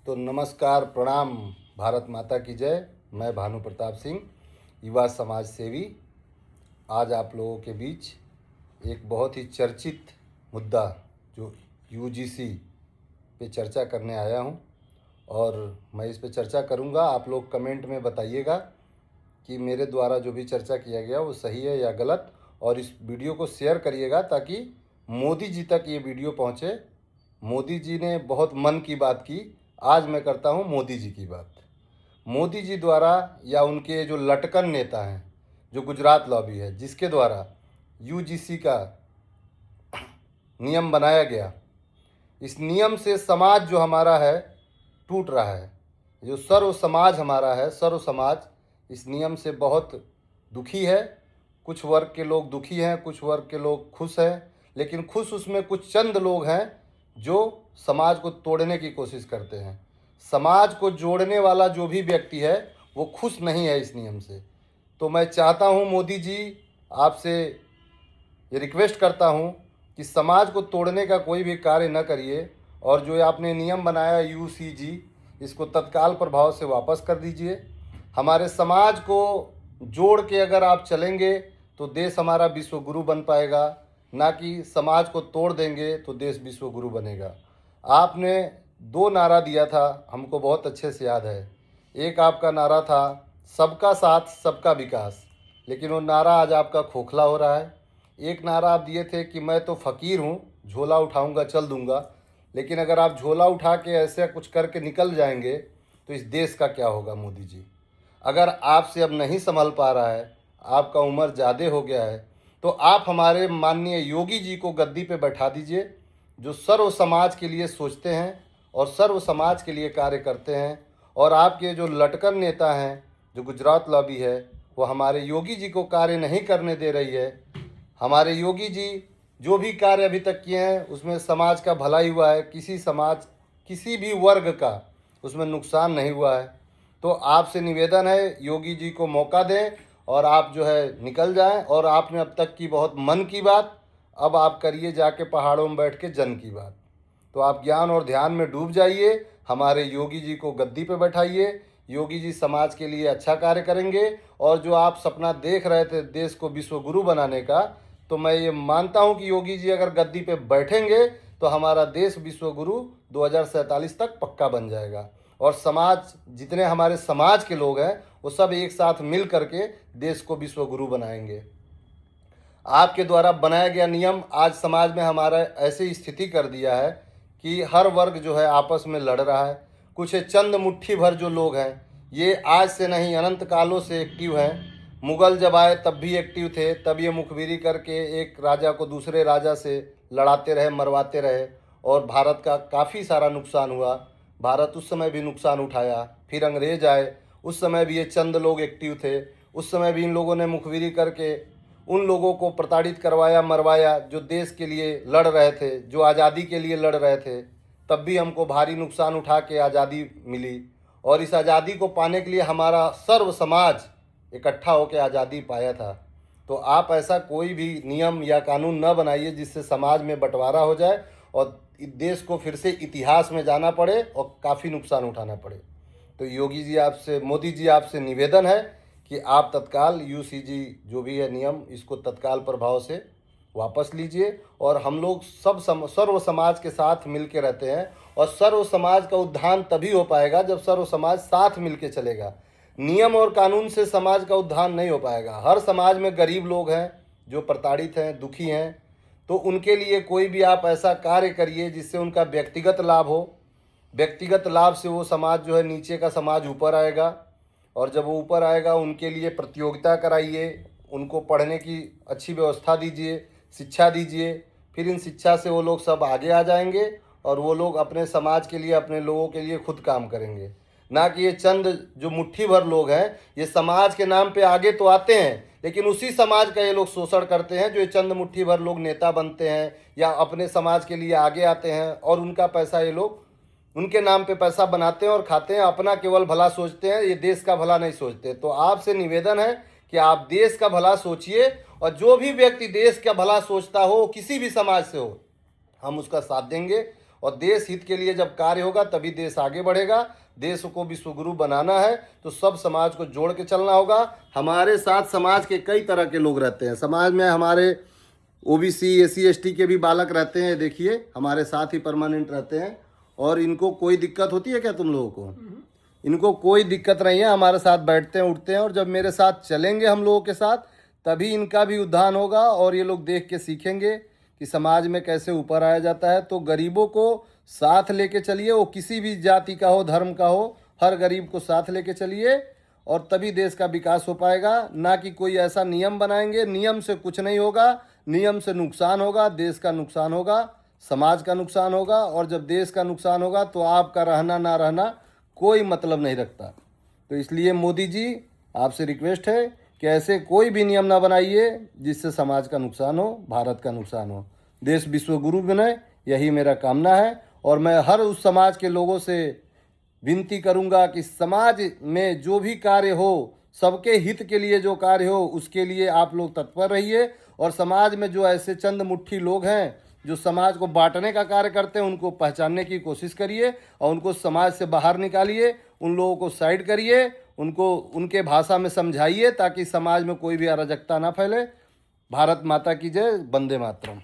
तो नमस्कार, प्रणाम, भारत माता की जय। मैं भानु प्रताप सिंह, युवा समाज सेवी, आज आप लोगों के बीच एक बहुत ही चर्चित मुद्दा जो यूजीसी पे चर्चा करने आया हूं। और मैं इस पे चर्चा करूंगा। आप लोग कमेंट में बताइएगा कि मेरे द्वारा जो भी चर्चा किया गया वो सही है या गलत, और इस वीडियो को शेयर करिएगा ताकि मोदी जी तक ये वीडियो पहुंचे। मोदी जी ने बहुत मन की बात की, आज मैं करता हूं मोदी जी की बात। मोदी जी द्वारा या उनके जो लटकन नेता हैं, जो गुजरात लॉबी है, जिसके द्वारा यूजीसी का नियम बनाया गया, इस नियम से समाज जो हमारा है टूट रहा है। जो सर्व समाज हमारा है, सर्व समाज इस नियम से बहुत दुखी है। कुछ वर्ग के लोग दुखी हैं, कुछ वर्ग के लोग खुश हैं, लेकिन खुश उसमें कुछ चंद लोग हैं जो समाज को तोड़ने की कोशिश करते हैं। समाज को जोड़ने वाला जो भी व्यक्ति है वो खुश नहीं है इस नियम से। तो मैं चाहता हूं मोदी जी, आपसे ये रिक्वेस्ट करता हूं कि समाज को तोड़ने का कोई भी कार्य न करिए, और जो आपने नियम बनाया यूसीजी, इसको तत्काल प्रभाव से वापस कर दीजिए। हमारे समाज को जोड़ के अगर आप चलेंगे तो देश हमारा विश्व गुरु बन पाएगा, ना कि समाज को तोड़ देंगे तो देश विश्व गुरु बनेगा। आपने दो नारा दिया था, हमको बहुत अच्छे से याद है। एक आपका नारा था सबका साथ सबका विकास, लेकिन वो नारा आज आपका खोखला हो रहा है। एक नारा आप दिए थे कि मैं तो फ़कीर हूँ, झोला उठाऊंगा चल दूंगा, लेकिन अगर आप झोला उठा के ऐसे कुछ करके निकल जाएंगे तो इस देश का क्या होगा। मोदी जी, अगर आपसे अब नहीं संभल पा रहा है, आपका उम्र ज़्यादा हो गया है, तो आप हमारे माननीय योगी जी को गद्दी पे बैठा दीजिए, जो सर्व समाज के लिए सोचते हैं और सर्व समाज के लिए कार्य करते हैं। और आपके जो लटकन नेता हैं, जो गुजरात लॉबी है, वो हमारे योगी जी को कार्य नहीं करने दे रही है। हमारे योगी जी जो भी कार्य अभी तक किए हैं उसमें समाज का भला ही हुआ है, किसी भी वर्ग का उसमें नुकसान नहीं हुआ है। तो आपसे निवेदन है, योगी जी को मौका दें और आप जो है निकल जाएं। और आपने अब तक की बहुत मन की बात, अब आप करिए जाके पहाड़ों में बैठ के जन की बात। तो आप ज्ञान और ध्यान में डूब जाइए, हमारे योगी जी को गद्दी पे बैठाइए। योगी जी समाज के लिए अच्छा कार्य करेंगे। और जो आप सपना देख रहे थे देश को विश्व गुरु बनाने का, तो मैं ये मानता हूं कि योगी जी अगर गद्दी पे बैठेंगे तो हमारा देश विश्व गुरु 2047 तक पक्का बन जाएगा। और समाज, जितने हमारे समाज के लोग हैं, वो सब एक साथ मिल करके देश को विश्व गुरु बनाएंगे। आपके द्वारा बनाया गया नियम आज समाज में हमारा ऐसी स्थिति कर दिया है कि हर वर्ग जो है आपस में लड़ रहा है। कुछ चंद मुट्ठी भर जो लोग हैं, ये आज से नहीं अनंत कालों से एक्टिव हैं। मुगल जब आए तब भी एक्टिव थे, तब ये मुखबिरी करके एक राजा को दूसरे राजा से लड़ाते रहे, मरवाते रहे, और भारत का काफ़ी सारा नुकसान हुआ। भारत उस समय भी नुकसान उठाया। फिर अंग्रेज आए, उस समय भी ये चंद लोग एक्टिव थे, उस समय भी इन लोगों ने मुखबिरी करके उन लोगों को प्रताड़ित करवाया, मरवाया, जो देश के लिए लड़ रहे थे, जो आज़ादी के लिए लड़ रहे थे। तब भी हमको भारी नुकसान उठा के आज़ादी मिली, और इस आज़ादी को पाने के लिए हमारा सर्व समाज इकट्ठा होकर आज़ादी पाया था। तो आप ऐसा कोई भी नियम या कानून न बनाइए जिससे समाज में बंटवारा हो जाए और देश को फिर से इतिहास में जाना पड़े और काफ़ी नुकसान उठाना पड़े। तो योगी जी आपसे, मोदी जी आपसे निवेदन है कि आप तत्काल यूसीजी जो भी है नियम, इसको तत्काल प्रभाव से वापस लीजिए। और हम लोग सर्व समाज के साथ मिल के रहते हैं, और सर्व समाज का उत्थान तभी हो पाएगा जब सर्व समाज साथ मिल के चलेगा। नियम और कानून से समाज का उत्थान नहीं हो पाएगा। हर समाज में गरीब लोग हैं जो प्रताड़ित हैं, दुखी हैं, तो उनके लिए कोई भी आप ऐसा कार्य करिए जिससे उनका व्यक्तिगत लाभ हो। व्यक्तिगत लाभ से वो समाज जो है, नीचे का समाज ऊपर आएगा, और जब वो ऊपर आएगा उनके लिए प्रतियोगिता कराइए, उनको पढ़ने की अच्छी व्यवस्था दीजिए, शिक्षा दीजिए। फिर इन शिक्षा से वो लोग सब आगे आ जाएंगे और वो लोग अपने समाज के लिए, अपने लोगों के लिए खुद काम करेंगे। ना कि ये चंद जो मुट्ठी भर लोग हैं, ये समाज के नाम पे आगे तो आते हैं, लेकिन उसी समाज का ये लोग शोषण करते हैं। जो ये चंद मुट्ठी भर लोग नेता बनते हैं या अपने समाज के लिए आगे आते हैं, और उनका पैसा ये लोग उनके नाम पे पैसा बनाते हैं और खाते हैं, अपना केवल भला सोचते हैं, ये देश का भला नहीं सोचते। तो आपसे निवेदन है कि आप देश का भला सोचिए, और जो भी व्यक्ति देश का भला सोचता हो, किसी भी समाज से हो, हम उसका साथ देंगे। और देश हित के लिए जब कार्य होगा तभी देश आगे बढ़ेगा। देश को विश्वगुरु बनाना है तो सब समाज को जोड़ के चलना होगा। हमारे साथ समाज के कई तरह के लोग रहते हैं। समाज में हमारे ओबीसी एससी एसटी के भी बालक रहते हैं, देखिए हमारे साथ ही परमानेंट रहते हैं। और इनको कोई दिक्कत होती है क्या तुम लोगों को? इनको कोई दिक्कत नहीं है, हमारे साथ बैठते हैं उठते हैं। और जब मेरे साथ चलेंगे हम लोगों के साथ तभी इनका भी उद्धार होगा और ये लोग देख के सीखेंगे कि समाज में कैसे ऊपर आया जाता है। तो गरीबों को साथ लेके चलिए, वो किसी भी जाति का हो धर्म का हो, हर गरीब को साथ लेके चलिए और तभी देश का विकास हो पाएगा। ना कि कोई ऐसा नियम बनाएंगे, नियम से कुछ नहीं होगा, नियम से नुकसान होगा, देश का नुकसान होगा, समाज का नुकसान होगा। और जब देश का नुकसान होगा तो आपका रहना ना रहना कोई मतलब नहीं रखता। तो इसलिए मोदी जी आपसे रिक्वेस्ट है कि ऐसे कोई भी नियम ना बनाइए जिससे समाज का नुकसान हो, भारत का नुकसान हो। देश विश्वगुरु बने, यही मेरा कामना है। और मैं हर उस समाज के लोगों से विनती करूंगा कि समाज में जो भी कार्य हो, सबके हित के लिए जो कार्य हो उसके लिए आप लोग तत्पर रहिए। और समाज में जो ऐसे चंद मुट्ठी लोग हैं जो समाज को बांटने का कार्य करते हैं उनको पहचानने की कोशिश करिए और उनको समाज से बाहर निकालिए, उन लोगों को साइड करिए, उनको उनके भाषा में समझाइए ताकि समाज में कोई भी अराजकता ना फैले। भारत माता की जय, वंदे मातरम।